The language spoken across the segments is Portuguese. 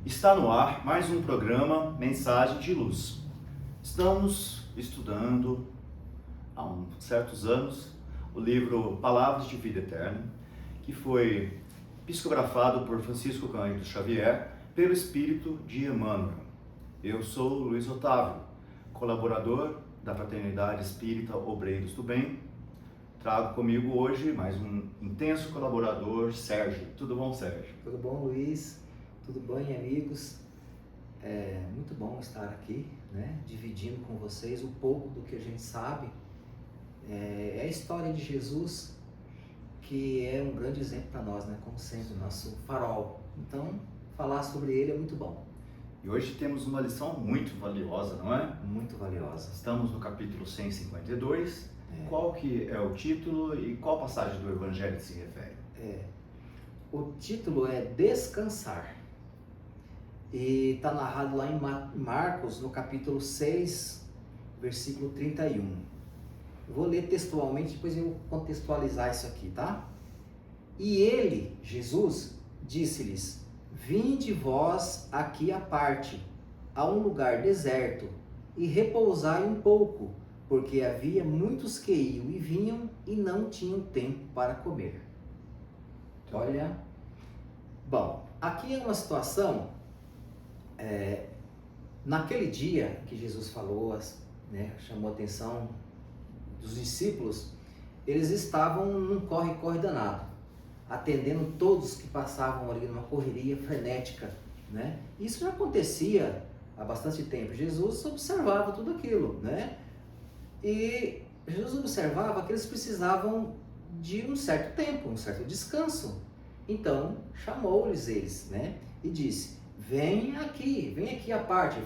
Está no ar mais um programa Mensagem de Luz. Estamos estudando há certos anos o livro Palavras de Vida Eterna, que foi psicografado por Francisco Cândido Xavier pelo Espírito de Emmanuel. Eu sou Luiz Otávio, colaborador da Fraternidade Espírita Obreiros do Bem. Trago comigo hoje mais um intenso colaborador, Sérgio. Tudo bom, Sérgio? Tudo bom, Luiz? Tudo bem, amigos? É muito bom estar aqui, né? Dividindo com vocês um pouco do que a gente sabe. É a história de Jesus, que é um grande exemplo para nós, né? Como sempre, nosso farol. Então, falar sobre ele é muito bom. E hoje temos uma lição muito valiosa, não é? Muito valiosa. Estamos no capítulo 152. Qual que é o título e qual passagem do Evangelho se refere? O título é Descansar. E está narrado lá em Marcos, no capítulo 6, versículo 31. Eu vou ler textualmente, depois eu vou contextualizar isso aqui, tá? E ele, Jesus, disse-lhes: Vinde vós aqui à parte, a um lugar deserto, e repousai um pouco, porque havia muitos que iam e vinham e não tinham tempo para comer. Olha, bom, aqui é uma situação, naquele dia que Jesus falou, né, chamou a atenção dos discípulos, eles estavam num corre-corre danado, atendendo todos que passavam ali numa correria frenética, né? Isso já acontecia há bastante tempo. Jesus observava tudo aquilo, né? E Jesus observava que eles precisavam de um certo tempo, um certo descanso. Então, chamou-lhes eles, né? E disse: vem aqui à parte,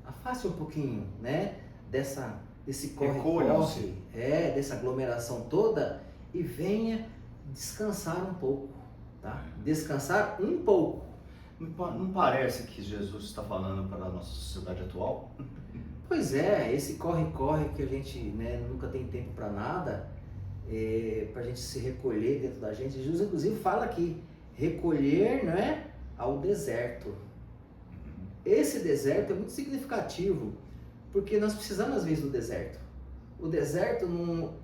afaste um pouquinho, né? Desse corre-corre, dessa aglomeração toda, e venha descansar um pouco, tá? Descansar um pouco. Não parece que Jesus está falando para a nossa sociedade atual? Pois é, esse corre-corre que a gente, né, nunca tem tempo para nada, para a gente se recolher dentro da gente. Jesus, inclusive, fala aqui, recolher, né, ao deserto. Esse deserto é muito significativo, porque nós precisamos, às vezes, do deserto. O deserto,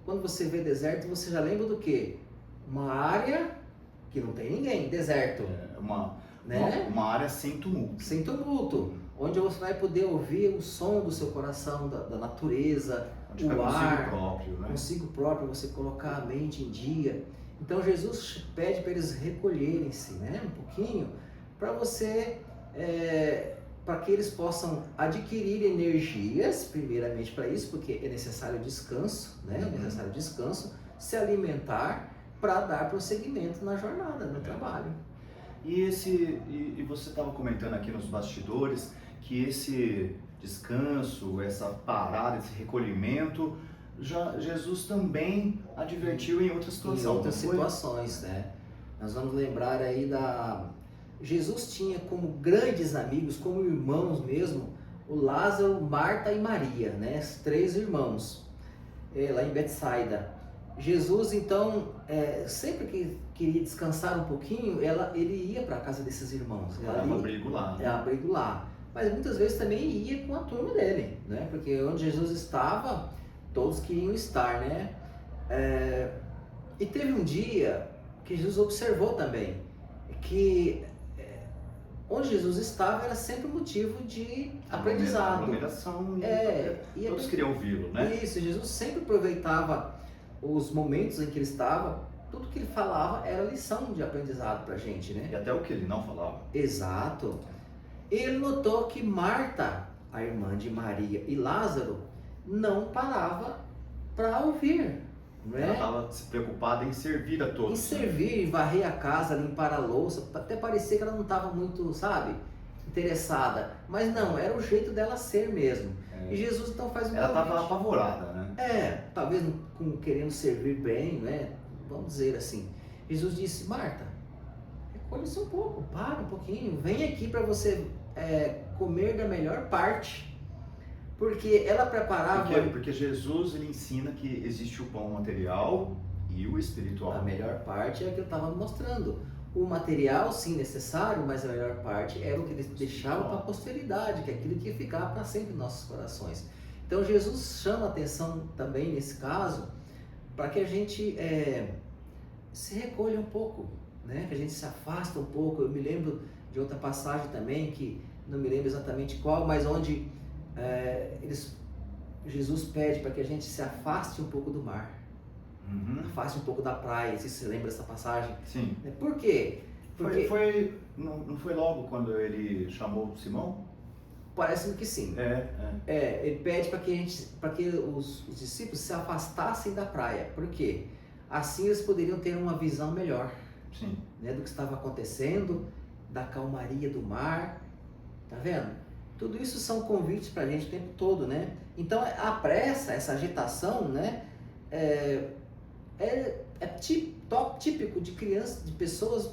quando você vê deserto, você já lembra do quê? Uma área que não tem ninguém, deserto. Uma área sem tumulto. Sem tumulto, onde você vai poder ouvir o som do seu coração, da natureza, onde o ar, próprio, né? Consigo próprio, você colocar a mente em dia. Então Jesus pede para eles recolherem-se, né, um pouquinho, para que eles possam adquirir energias, primeiramente para isso, porque é necessário descanso, né? É necessário descanso, se alimentar para dar prosseguimento na jornada, no trabalho. E você estava comentando aqui nos bastidores que esse descanso, essa parada, esse recolhimento, Jesus também advertiu em outras situações. Em outras situações, né? Nós vamos lembrar aí Jesus tinha como grandes amigos, como irmãos mesmo, o Lázaro, Marta e Maria, né? Os 3 irmãos, lá em Betsaida. Jesus, então, sempre que queria descansar um pouquinho, ele ia para a casa desses irmãos. Abrigo lá. Mas muitas vezes também ia com a turma dele, né? Porque onde Jesus estava, todos queriam estar, né? E teve um dia que Jesus observou também que onde Jesus estava era sempre motivo de aprendizado. Aglomeração, todos queriam ouvi-lo, né? Isso, Jesus sempre aproveitava os momentos em que ele estava, tudo que ele falava era lição de aprendizado pra gente, né? E até o que ele não falava. Exato. Ele notou que Marta, a irmã de Maria, e Lázaro não parava para ouvir, não é? Ela estava se preocupada em servir a todos. Em servir, varrer a casa, limpar a louça, até parecia que ela não estava muito, sabe, interessada. Mas não, era o jeito dela ser mesmo. E Jesus então faz um Ela convite. estava apavorada, né? Talvez querendo servir bem, né? Vamos dizer assim. Jesus disse: Marta, recolhe-se um pouco, para um pouquinho, vem aqui para você comer da melhor parte. Porque ela preparava... Porque Jesus ele ensina que existe o pão material e o espiritual. A melhor parte é a que eu estava mostrando. O material, sim, necessário, mas a melhor parte era o que eles deixavam para a posteridade, que é aquilo que ia ficar para sempre nos nossos corações. Então Jesus chama a atenção também nesse caso para que a gente se recolha um pouco, né? Que a gente se afasta um pouco. Eu me lembro de outra passagem também, que não me lembro exatamente qual, mas onde Jesus pede para que a gente se afaste um pouco do mar. Afaste um pouco da praia. Se você lembra dessa passagem? Sim. Por quê? Porque não foi logo quando ele chamou Simão? parece-me que sim. Ele pede para que os discípulos se afastassem da praia. Por quê? Assim eles poderiam ter uma visão melhor, Sim. né, do que estava acontecendo, da calmaria do mar. Tá vendo? Tudo isso são convites para a gente o tempo todo, né? Então a pressa, essa agitação, né, típico de crianças, de pessoas,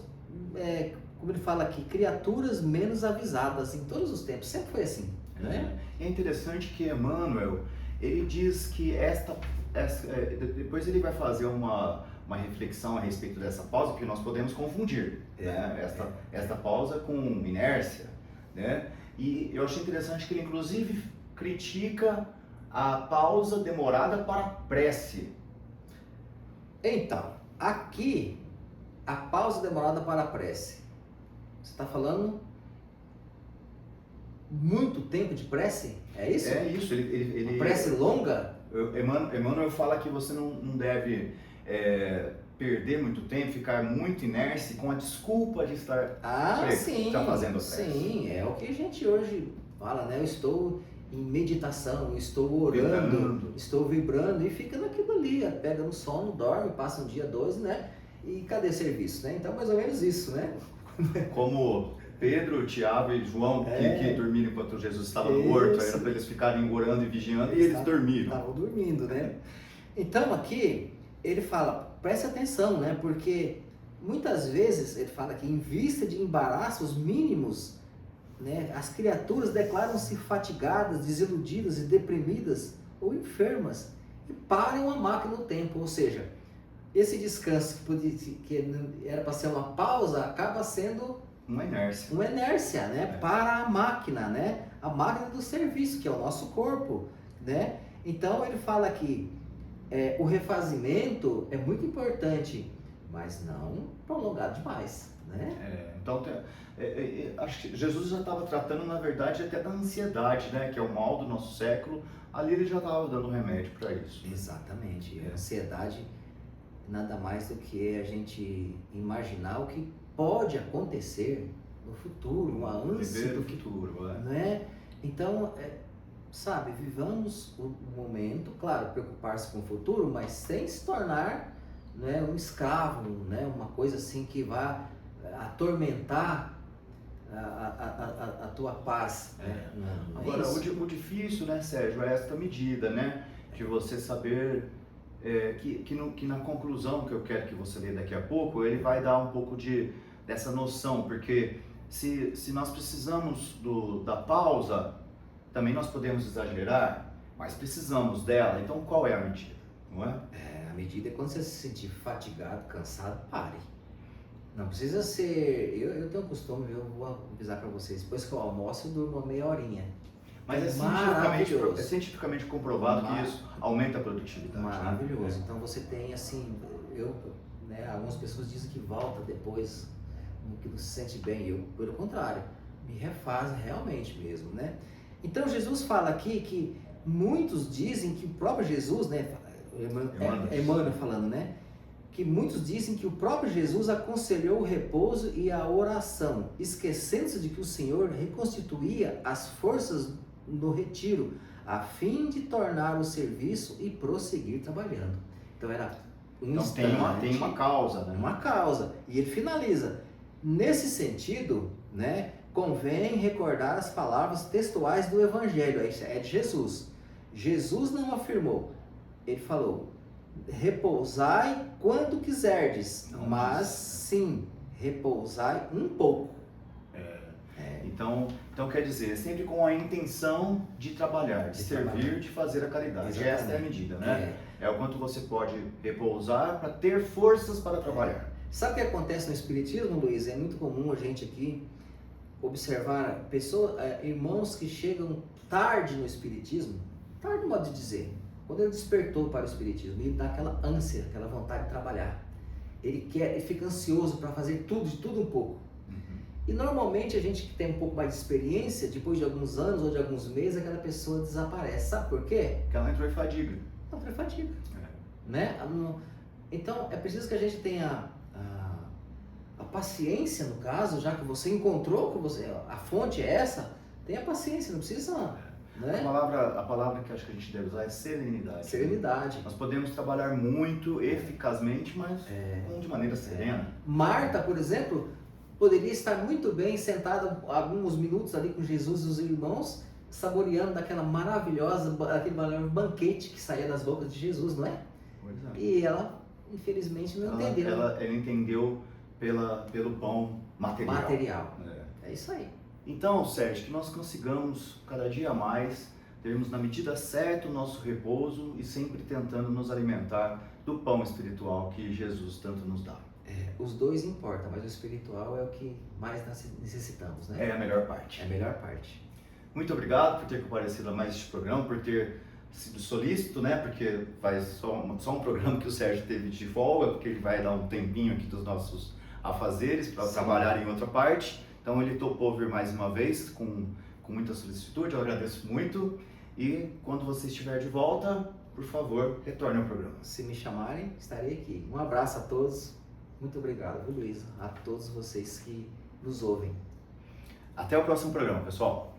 como ele fala aqui, criaturas menos avisadas em todos os tempos. Sempre foi assim, né? É interessante que Emmanuel, ele diz que depois ele vai fazer uma reflexão a respeito dessa pausa, porque nós podemos confundir né? esta pausa com inércia, né? E eu achei interessante que ele inclusive critica a pausa demorada para a prece. Então, aqui, a pausa demorada para a prece. Você está falando muito tempo de prece? É isso? É isso. Uma prece longa? Emmanuel fala que você não deve perder muito tempo, ficar muito inércio com a desculpa de estar fazendo a prece. Sim, é o que a gente hoje fala, né? Eu estou em meditação, estou orando, estou vibrando e fica naquilo ali, pega no sono, dorme, passa um dia, 2, né? E cadê serviço, né? Então, mais ou menos isso, né? Como Pedro, Tiago e João, que dormiram enquanto Jesus estava no horto, era para eles ficarem orando e vigiando, e eles dormiram. Estavam dormindo, né? Então, aqui, ele fala, preste atenção, né? Porque muitas vezes, ele fala que em vista de embaraços mínimos, né, as criaturas declaram-se fatigadas, desiludidas e deprimidas ou enfermas e param a máquina no tempo. Ou seja, esse descanso que era para ser uma pausa acaba sendo uma inércia, né? Para a máquina, né? A máquina do serviço, que é o nosso corpo, né? Então ele fala que o refazimento é muito importante, mas não prolongado demais, né? Então acho que Jesus já estava tratando, na verdade, até da ansiedade, né? Que é o mal do nosso século. Ali ele já estava dando remédio para isso. Exatamente. A ansiedade nada mais do que a gente imaginar o que pode acontecer no futuro, uma ânsia do futuro, né? Então, sabe, vivamos o momento, claro, preocupar-se com o futuro, mas sem se tornar, né, um escravo, né, uma coisa assim que vá atormentar a tua paz. Agora, o difícil, né, Sérgio, é esta medida, né, de você saber que na conclusão que eu quero que você lê daqui a pouco, ele vai dar um pouco dessa noção, porque se nós precisamos da pausa, também nós podemos exagerar, mas precisamos dela. Então, qual é a medida? Não é? A medida é quando você se sentir fatigado, cansado, pare. Não precisa ser... Eu tenho um costume, eu vou avisar para vocês, depois que eu almoço, eu durmo uma meia horinha. Mas é cientificamente comprovado que isso aumenta a produtividade. Maravilhoso. Né? Então você tem assim, algumas pessoas dizem que volta depois, que não se sente bem. Eu, pelo contrário, me refaz realmente mesmo, né? Então Jesus fala aqui que muitos dizem que o próprio Jesus, né? Emmanuel falando, né? Que muitos dizem que o próprio Jesus aconselhou o repouso e a oração, esquecendo-se de que o Senhor reconstituía as forças no retiro, a fim de tornar o serviço e prosseguir trabalhando. Então era tem uma causa, né? Uma causa. E ele finaliza. Nesse sentido, né, convém recordar as palavras textuais do Evangelho, é de Jesus. Jesus não afirmou, ele falou, repousai quando quiserdes, mas sim, repousai um pouco. Então quer dizer, sempre com a intenção de trabalhar, de servir, de fazer a caridade. Exatamente. Esta é a medida, né? É o quanto você pode repousar para ter forças para trabalhar. Sabe o que acontece no Espiritismo, Luiz? É muito comum a gente aqui observar pessoas, irmãos que chegam tarde no Espiritismo, tarde no modo de dizer, quando ele despertou para o Espiritismo, ele dá aquela ânsia, aquela vontade de trabalhar. Ele fica ansioso para fazer tudo, de tudo um pouco. E normalmente a gente que tem um pouco mais de experiência, depois de alguns anos ou de alguns meses, aquela pessoa desaparece. Sabe por quê? Porque ela entrou em fadiga. Ela entrou em fadiga. Né? Então é preciso que a gente tenha a paciência, no caso, já que você encontrou, que a fonte é essa, tenha paciência, não precisa... Né? A palavra que acho que a gente deve usar é serenidade. Serenidade. Nós podemos trabalhar muito eficazmente, mas de maneira serena. Marta, por exemplo, poderia estar muito bem sentada alguns minutos ali com Jesus e os irmãos, saboreando aquele maravilhoso banquete que saía das bocas de Jesus, não é? Pois é. E ela, infelizmente, não entendeu. Ela entendeu pelo pão material. É isso aí. Então, Sérgio, que nós consigamos cada dia mais termos na medida certa o nosso repouso e sempre tentando nos alimentar do pão espiritual que Jesus tanto nos dá. Os dois importam, mas o espiritual é o que mais necessitamos, né? É a melhor parte. É a melhor parte. Muito obrigado por ter comparecido a mais este programa, por ter sido solícito, né? Porque faz só um programa que o Sérgio teve de folga, porque ele vai dar um tempinho aqui dos nossos afazeres para trabalhar em outra parte. Então ele topou vir mais uma vez com muita solicitude, eu agradeço muito. E quando você estiver de volta, por favor, retorne ao programa. Se me chamarem, estarei aqui. Um abraço a todos. Muito obrigado, viu, Luiz? A todos vocês que nos ouvem. Até o próximo programa, pessoal.